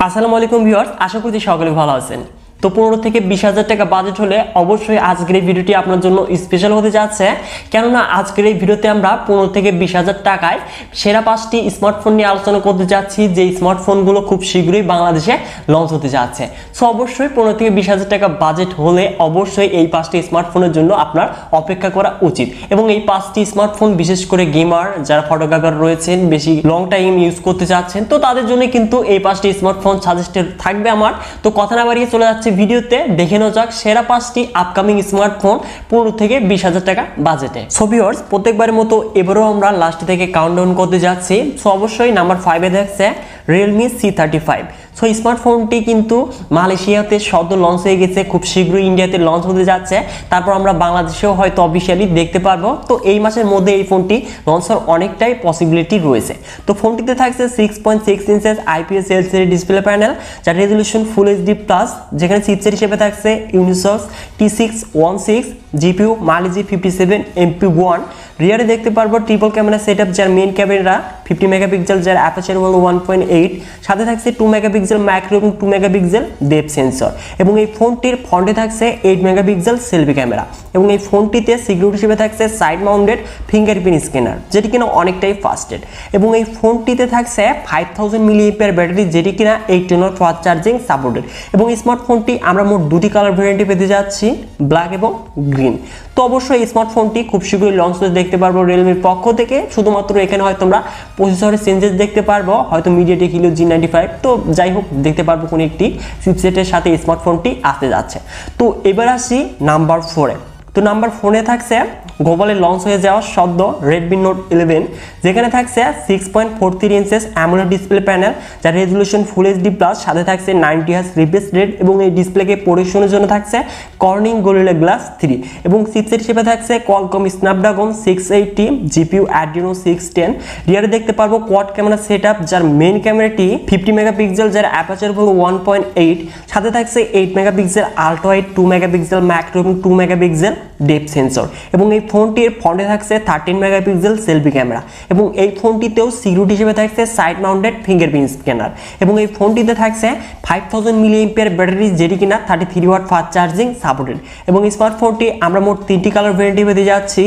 আসসালামু আলাইকুম ভিউয়ার্স, আশা করি সকলে ভালো আছেন। তো 15 থেকে 20,000 টাকা বাজেট হলে অবশ্যই আজকের এই ভিডিওটি আপনার জন্য স্পেশাল হতে যাচ্ছে, কেননা আজকের এই ভিডিওতে আমরা 15 থেকে 20,000 টাকায় সেরা 5টি স্মার্টফোন নিয়ে আলোচনা করতে যাচ্ছি, যে স্মার্টফোনগুলো খুব শীঘ্রই বাংলাদেশে লঞ্চ হতে যাচ্ছে। সো অবশ্যই 15 থেকে 20,000 টাকা বাজেট হলে অবশ্যই এই 5টি স্মার্টফোনের জন্য আপনার অপেক্ষা করা উচিত। এবং এই 5টি স্মার্টফোন বিশেষ করে গেমার, যারা ফটোগ্রাফার রয়েছেন, বেশি লং টাইম ইউজ করতে চাচ্ছেন, তো তাদের জন্য কিন্তু এই 5টি স্মার্টফোন সাজেস্টেড থাকবে আমার। তো কথা না বাড়িয়ে চলে যাচ্ছে ভিডিওতে, দেখে নেওয়া যাক সেরা 5টি আপকামিং স্মার্টফোন 15 থেকে 20,000 টাকা বাজেটে। সো ভিউয়ার্স, প্রত্যেকবারের মতো এবারেও আমরা লাস্ট থেকে কাউন্টডাউন করতে যাচ্ছি। সো অবশ্যই নাম্বার 5-এ দেখছে Realme C35। সো স্মার্টফোনটি কিন্তু মালয়েশিয়াতে সদ্য লঞ্চ হয়ে গেছে, খুব শীঘ্রই ইন্ডিয়াতে লঞ্চ হতে যাচ্ছে, তারপর আমরা বাংলাদেশেও হয়তো অফিসিয়ালি দেখতে পারবো। তো এই মাসের মধ্যে এই ফোনটি লঞ্চ হওয়ার অনেকটাই পসিবিলিটি রয়েছে। তো ফোনটিতে থাকছে 6.6 inches IPS LCD display panel, যার রেজলিউশন ফুল এইচডি প্লাস, যেখানে চিপসেট হিসেবে থাকছে ইউনিসক্স T616, GPU Mali G57 MP1। রিয়ারে দেখতে পারবো ট্রিপল ক্যামেরা সেটআপ, যার মেইন ক্যামেরা 50 মেগাপিক্সেল, যার অ্যাপারচার হলো 1.8, সাথে থাকছে 2 মেগাপিক্সেল ম্যাক্রো এবং 2 মেগাপিক্সেল ডেপথ সেন্সর। এবং এই ফোনটির ফ্রন্টে থাকছে 8 মেগাপিক্সেল সেলফি ক্যামেরা। এবং এই ফোনটিতে সিকিউরিটি হিসেবে থাকছে সাইড মাউন্টেড ফিঙ্গারপ্রিন্ট স্ক্যানার, যেটি কিনা অনেকটাই ফাস্টেড। এবং এই ফোনটিতে থাকছে 5000 mAh ব্যাটারি, যেটি কিনা 18 ওয়াট ফাস্ট চার্জিং সাপোর্টেড। এবং এই স্মার্টফোনটি আমরা মোট দুটি কালার ভ্যারিয়েন্টে পেতে যাচ্ছি, ব্ল্যাক এবং গ্রিন। তো অবশ্যই এই স্মার্টফোনটি খুব শীঘ্রই লঞ্চ হতে দেখতে পারবো রিয়েলমির পক্ষ থেকে। শুধুমাত্র এখানে হয়তো আমরা প্রসেসরের চেঞ্জেস দেখতে পারবো, হয়তো মিডিয়াটেক হিলিও G95। তো যাই হোক, দেখতে পারবো কোন একটি চিপসেটের সাথে স্মার্টফোনটি আসতে যাচ্ছে। তো এবার আসি নাম্বার 4-এ। তো নাম্বার 4-এ থাকছে গ্লোবালে লঞ্চ হয়ে যাওয়া সদ্য Redmi Note 11, যেখানে থাকছে 6.43 ইঞ্চেস অ্যামোলেড ডিসপ্লে প্যানেল, যার রেজলিউশন ফুল এইচডি প্লাস, সাথে থাকছে 90 হার্জ রিফ্রেশ রেট। এবং এই ডিসপ্লেকে পরিবেশনের জন্য থাকছে কর্নিং গরিলা গ্লাস 3। এবং চিপসেট হিসেবে থাকছে Qualcomm Snapdragon 680, জিপিইউ Adreno 610। রিয়ারে দেখতে পারবো কোয়াড ক্যামেরা সেটআপ, যার মেইন ক্যামেরাটি 50 মেগাপিক্সেল, যার অ্যাপারচার হলো 1.8, সাথে থাকছে 8 megapixel ultra wide, 2 megapixel macro এবং 2 মেগাপিক্সেল ডেপথ সেন্সর। এবং এই ফোনটির ফ্রন্টে থাকছে 13 মেগাপিক্সেল সেলফি ক্যামেরা। এবং এই ফোনটিতেও সিকিউরিটি হিসেবে থাকছে সাইড মাউন্টেড ফিঙ্গারপ্রিন্ট স্ক্যানার। এবং এই ফোনটিতে থাকছে 5000 mAh ব্যাটারি, যেটি কিনা 33 ওয়াট ফাস্ট চার্জিং সাপোর্টেড। এবং এই স্মার্টফোনটি আমরা মোট 3টি কালার ভ্যারিয়েন্টে পেতে যাচ্ছি,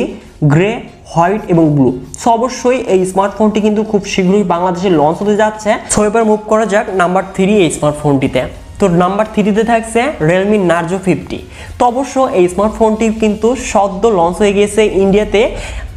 গ্রে, হোয়াইট এবং ব্লু। সো অবশ্যই এই স্মার্টফোনটি কিন্তু খুব শীঘ্রই বাংলাদেশে লঞ্চ হতে যাচ্ছে। সো এবার মুভ করা যাক নাম্বার 3 এই স্মার্টফোনটিতে। তো নাম্বার 3-তে থাকছে Realme Narzo 50। তো অবশ্য এই স্মার্টফোনটি কিন্তু সদ্য লঞ্চ হয়ে গিয়েছে ইন্ডিয়াতে,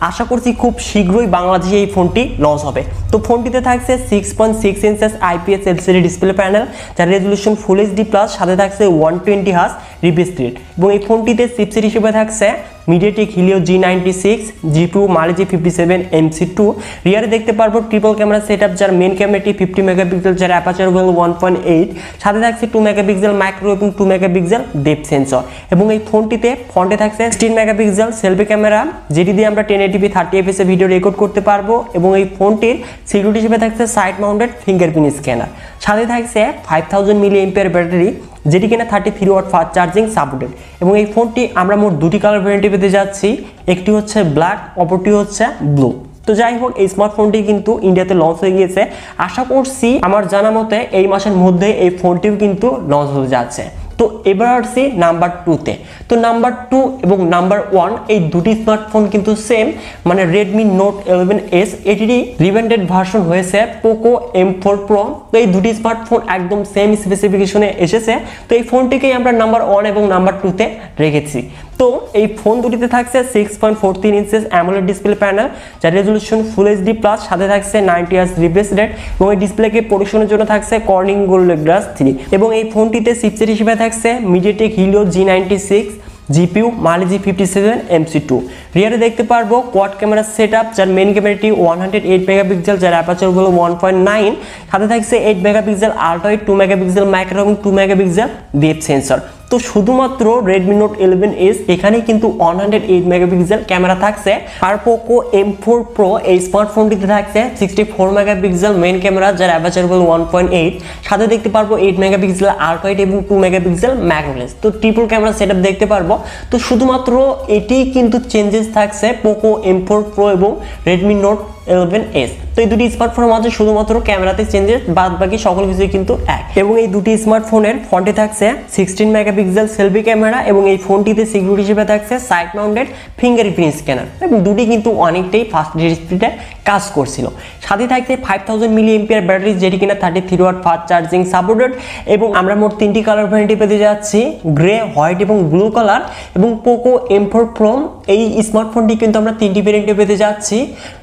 আশা করছি খুব শীঘ্রই বাংলাদেশে এই ফোনটি লঞ্চ হবে। তো ফোনটিতে থাকছে 6.6 inches IPS LCD display panel, যার রেজলিউশন ফুল এইচডি প্লাস, সাথে থাকছে 120 হার্জ রিফ্রেশ রেট। এবং এই ফোনটিতে চিপসেট হিসেবে থাকছে MediaTek Helio G96, GPU Mali G57 MC2। রিয়ারে দেখতে পারবো ট্রিপল ক্যামেরা সেটআপ, যার মেইন ক্যামেরাটি 50 মেগাপিক্সেল, যার অ্যাপারচার হলো 1.8, সাথে থাকছে 2 মেগাপিক্সেল ম্যাক্রো এবং 2 মেগাপিক্সেল ডেপথ সেন্সর। এবং এই ফোনটিতে ফ্রন্টে থাকছে 16 মেগাপিক্সেল সেলফি ক্যামেরা, যেটি দিয়ে আমরা 1080p 30fps এ ভিডিও রেকর্ড করতে পারবো। এবং এই ফোনটির সিকিউরিটি হিসেবে থাকছে সাইড মাউন্টেড ফিঙ্গারপ্রিন্ট স্ক্যানার, সাথে থাকছে 5000 mAh ব্যাটারি, যেটি কিনা 33 ওয়াট ফাস্ট চার্জিং সাপোর্টেড। এবং এই ফোনটি আমরা মোট দুটি কালার ভ্যারিয়েন্টে পেতে যাচ্ছি, একটি হচ্ছে ব্ল্যাক, অপরটি হচ্ছে ব্লু। তো যাই হোক, এই স্মার্টফোনটি কিন্তু ইন্ডিয়াতে লঞ্চ হয়ে গিয়েছে, আশা করছি আমার জানা মতে এই মাসের মধ্যে এই ফোনটিও কিন্তু লঞ্চ হতে যাচ্ছে। তো এবার আসছি নাম্বার 2-তে। তো নাম্বার 2 এবং নাম্বার 1 এই দুটি স্মার্টফোন কিন্তু সেম, মানে Redmi Note 11s, এটিরই রিভেন্ডেড ভার্সন হয়েছে Poco M4 Pro। তো এই দুটি স্মার্টফোন একদম সেম স্পেসিফিকেশনে এসেছে। তো এই ফোনটিকেই আমরা নাম্বার 1 এবং নাম্বার 2-তে রেখেছি। তো এই ফোন দুটিতে থাকছে 6.43 ইঞ্চেস অ্যামোলেড ডিসপ্লে প্যানেল, যার রেজলিউশন ফুল এইচডি প্লাস, সাথে থাকছে 90 হার্জ রিফ্রেশ রেট। এবং এই ডিসপ্লেকে পরিবেশনের জন্য থাকছে কর্নিং গরিলা গ্লাস 3। এবং এই ফোনটিতে চিপসেট হিসেবে থাকছে MediaTek Helio G96, GPU Mali G57 MC2। রিয়ারে দেখতে পারবো কোয়াড ক্যামেরা সেটআপ, যার মেইন ক্যামেরাটি 108 মেগাপিক্সেল, যার অ্যাপারচার হলো 1.9, সাথে থাকছে 8 megapixel ultra wide, 2 megapixel macro এবং 2 মেগাপিক্সেল ডেপথ সেন্সর। তো শুধুমাত্র Redmi Note 11s এখানে কিন্তু 108 মেগাপিক্সেল ক্যামেরা থাকছে। আর Poco M4 Pro এই স্মার্টফোনটিতে থাকছে 64 মেগাপিক্সেল মেইন ক্যামেরা, যার অ্যাপারচার হলো 1.8, সাথে দেখতে পারবো 8 মেগাপিক্সেল আলট্রা ওয়াইড এবং 2 মেগাপিক্সেল ম্যাক্রো লেন্স। তো ট্রিপল ক্যামেরা সেটআপ দেখতে পারবো। তো শুধুমাত্র এটি কিন্তু চেঞ্জেস থাকছে Poco M4 Pro এবং Redmi Note 11s। তো এই দুটি স্মার্টফোনের মাঝে শুধুমাত্র ক্যামেরাতে চেঞ্জেস, বাদ বাকি সকল কিছুই কিন্তু এক। এবং এই দুটি স্মার্টফোনের ফ্রন্টে থাকছে 16 মেগাপিক্সেল সেলফি ক্যামেরা এবং এই ফোনটিতে সিকিউরিটি হিসেবে থাকছে সাইড মাউন্টেড ফিঙ্গারপ্রিন্ট স্ক্যানার এবং দুটি কিন্তু অনেকটাই ফাস্ট স্পিডে কাজ করছিল। সাথে থাকছে 5000 মিলিঅ্যাম্পিয়ার ব্যাটারি, যেটি কিনা 33 ওয়াট ফাস্ট চার্জিং সাপোর্টেড। এবং আমরা মোট 3টি কালার ভ্যারিয়েন্টে পেতে যাচ্ছি, গ্রে, হোয়াইট এবং ব্লু কালার। এবং পোকো M4 Pro এই স্মার্টফোনটি কিন্তু আমরা 3টি ভ্যারিয়েন্টে পেতে যাচ্ছি,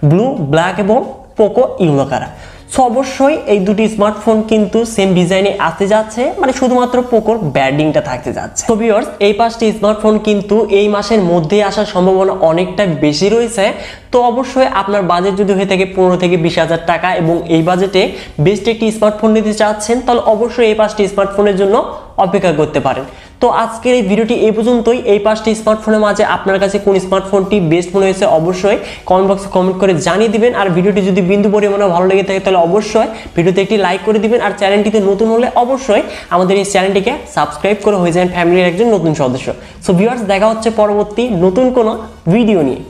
ব্লু, ব্ল্যাক এবং পোকো ইয়েলো কালার। সো অবশ্যই এই দুটি স্মার্টফোন কিন্তু সেম ডিজাইনে আসতে যাচ্ছে, মানে শুধুমাত্র পোকোর ব্র্যান্ডিংটা থাকতে যাচ্ছে। তো ভিউয়ার্স, এই 5টি স্মার্টফোন কিন্তু এই মাসের মধ্যেই আসার সম্ভাবনা অনেকটা বেশি রয়েছে। তো অবশ্যই আপনার বাজেট যদি হয়ে থাকে 15 থেকে 20,000 টাকা এবং এই বাজেটে বেস্ট একটি স্মার্টফোন নিতে চাচ্ছেন, তাহলে অবশ্যই এই 5টি স্মার্টফোনের জন্য অপেক্ষা করতে পারেন। তো আজকের এই ভিডিওটি এই পর্যন্তই। এই 5টি স্মার্টফোনের মাঝে আপনার কাছে কোন স্মার্টফোনটি বেস্ট মনে হয়েছে অবশ্যই কমেন্ট বক্সে কমেন্ট করে জানিয়ে দিবেন। আর ভিডিওটি যদি বিন্দু পরিমাণে ভালো লেগে থাকে তাহলে অবশ্যই ভিডিওতে একটি লাইক করে দিবেন। আর চ্যানেলটিতে নতুন হলে অবশ্যই আমাদের এই চ্যানেলটিকে সাবস্ক্রাইব করে হয়ে যান ফ্যামিলির একজন নতুন সদস্য। সো ভিউয়ার্স, দেখা হচ্ছে পরবর্তী নতুন কোনো ভিডিও নিয়ে।